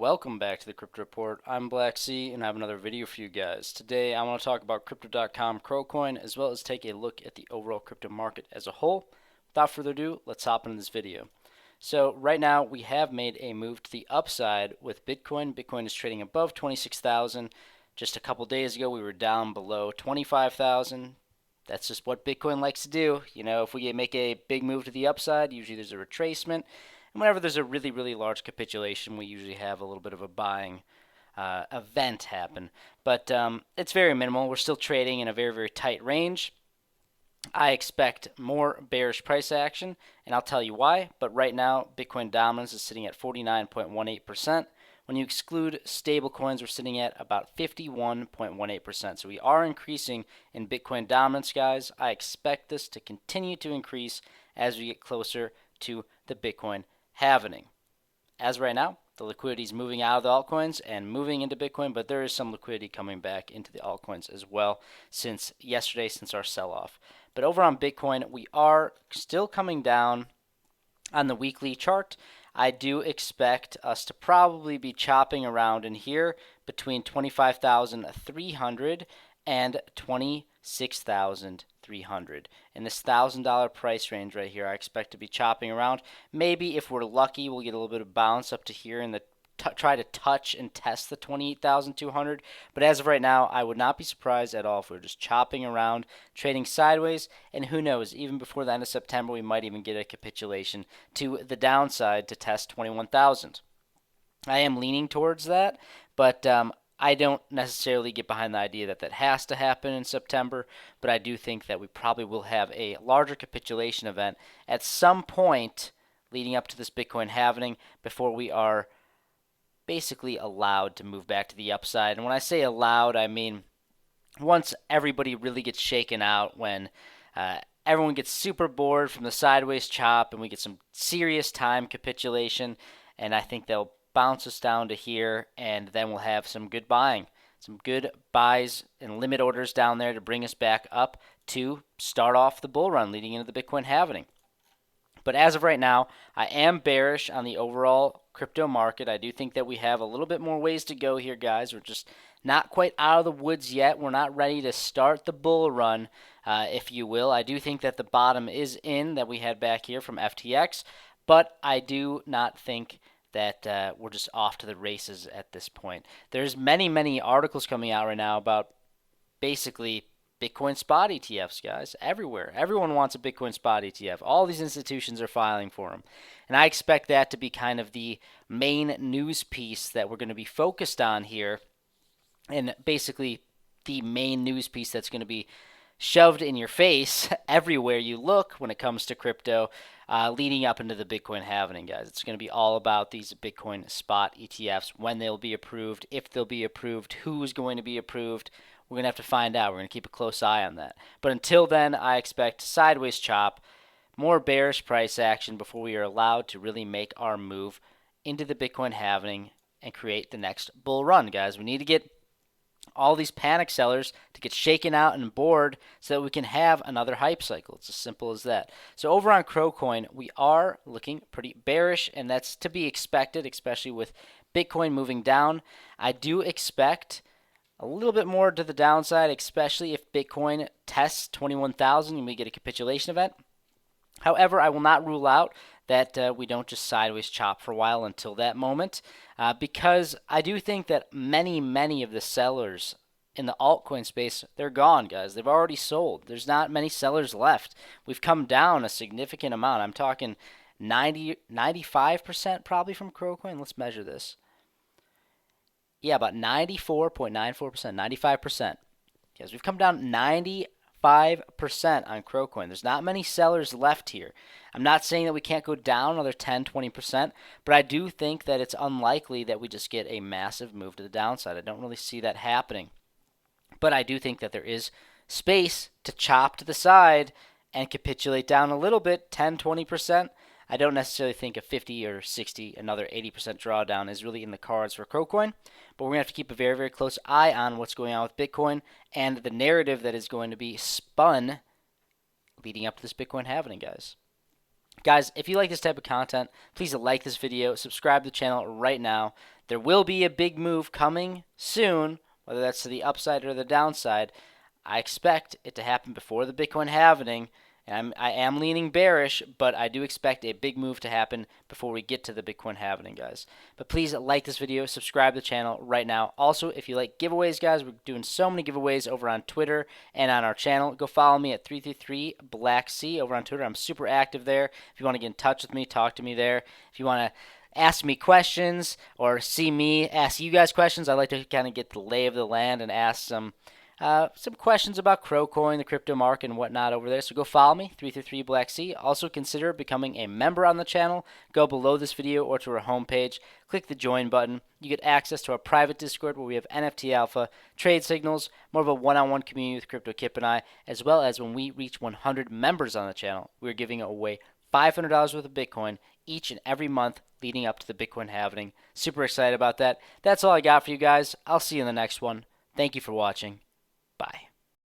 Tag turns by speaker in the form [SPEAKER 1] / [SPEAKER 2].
[SPEAKER 1] Welcome back to the Crypto Report. I'm Blacksea and I have another video for you guys. Today I want to talk about crypto.com Crocoin as well as take a look at the overall crypto market as a whole. Without further ado, let's hop into this video. So right now we have made a move to the upside with Bitcoin. Bitcoin is trading above 26,000. Just a couple days ago we were down below 25,000. That's just what Bitcoin likes to do. You know, if we make a big move to the upside, usually there's a retracement. And whenever there's a really, really large capitulation, we usually have a little bit of a buying event happen. But it's very minimal. We're still trading in a very, very tight range. I expect more bearish price action, and I'll tell you why. But right now, Bitcoin dominance is sitting at 49.18%. When you exclude stablecoins, we're sitting at about 51.18%. So we are increasing in Bitcoin dominance, guys. I expect this to continue to increase as we get closer to the Bitcoin halvening. As right now, the liquidity is moving out of the altcoins and moving into Bitcoin, but there is some liquidity coming back into the altcoins as well since yesterday, since our sell-off. But over on Bitcoin, we are still coming down on the weekly chart. I do expect us to probably be chopping around in here between 25,300 and 26,300. In this $1,000 price range right here, I expect to be chopping around. Maybe if we're lucky, we'll get a little bit of bounce up to here in the try to touch and test the 28,200. But as of right now, I would not be surprised at all if we're just chopping around, trading sideways, and who knows, even before the end of September, we might even get a capitulation to the downside to test 21,000. I am leaning towards that, but I don't necessarily get behind the idea that that has to happen in September, but I do think that we probably will have a larger capitulation event at some point leading up to this Bitcoin halvening before we are basically allowed to move back to the upside. And when I say allowed, I mean once everybody really gets shaken out, when everyone gets super bored from the sideways chop and we get some serious time capitulation, and I think they'll bounce us down to here, and then we'll have some good buying, some good buys and limit orders down there to bring us back up to start off the bull run leading into the Bitcoin halvening. But as of right now, I am bearish on the overall crypto market. I do think that we have a little bit more ways to go here, guys. We're just not quite out of the woods yet. We're not ready to start the bull run, if you will. I do think that the bottom is in that we had back here from FTX, but I do not think that we're just off to the races at this point. There's many articles coming out right now about basically Bitcoin spot ETFs, guys, everywhere. Everyone wants a Bitcoin spot ETF. All these institutions are filing for them. And I expect that to be kind of the main news piece that we're going to be focused on here. And basically the main news piece that's going to be shoved in your face everywhere you look when it comes to crypto leading up into the Bitcoin halvening, guys. It's going to be all about these Bitcoin spot ETFs, when they'll be approved, if they'll be approved, who's going to be approved. We're going to have to find out. We're going to keep a close eye on that. But until then, I expect sideways chop, more bearish price action before we are allowed to really make our move into the Bitcoin halvening and create the next bull run, guys. We need to get all these panic sellers to get shaken out and bored so that we can have another hype cycle. It's as simple as that. So over on Crocoin, we are looking pretty bearish, and that's to be expected, especially with Bitcoin moving down. I do expect a little bit more to the downside, especially if Bitcoin tests 21,000 and we get a capitulation event. However, I will not rule out that we don't just sideways chop for a while until that moment, because I do think that many of the sellers in the altcoin space, they're gone, guys. They've already sold. There's not many sellers left. We've come down a significant amount. I'm talking 95% probably from Crocoin. Let's measure this. Yeah, about 94.94%, 95%. Yes, we've come down 95% on Crocoin. There's not many sellers left here. I'm not saying that we can't go down another 10, 20%, but I do think that it's unlikely that we just get a massive move to the downside. I don't really see that happening. But I do think that there is space to chop to the side and capitulate down a little bit, 10, 20%. I don't necessarily think a 50 or 60, another 80% drawdown is really in the cards for Crocoin, but we're going to have to keep a very close eye on what's going on with Bitcoin and the narrative that is going to be spun leading up to this Bitcoin halvening, guys. Guys, if you like this type of content, please like this video, subscribe to the channel right now. There will be a big move coming soon, whether that's to the upside or the downside. I expect it to happen before the Bitcoin halving, and I am leaning bearish, but I do expect a big move to happen before we get to the Bitcoin halving, guys. But please like this video, subscribe to the channel right now. Also, if you like giveaways, guys, we're doing so many giveaways over on Twitter and on our channel. Go follow me at 333 Blacksea over on Twitter. I'm super active there. If you want to get in touch with me, talk to me there. If you want to ask me questions or see me ask you guys questions, I like to kind of get the lay of the land and ask some questions about Coin, the crypto market, and whatnot over there. So go follow me, 333 Blacksea. Also consider becoming a member on the channel. Go below this video or to our homepage. Click the join button. You get access to our private Discord where we have NFT alpha, trade signals, more of a one-on-one community with Crypto Kip and I, as well as when we reach 100 members on the channel, we're giving away $500 worth of Bitcoin each and every month leading up to the Bitcoin halving. Super excited about that. That's all I got for you guys. I'll see you in the next one. Thank you for watching.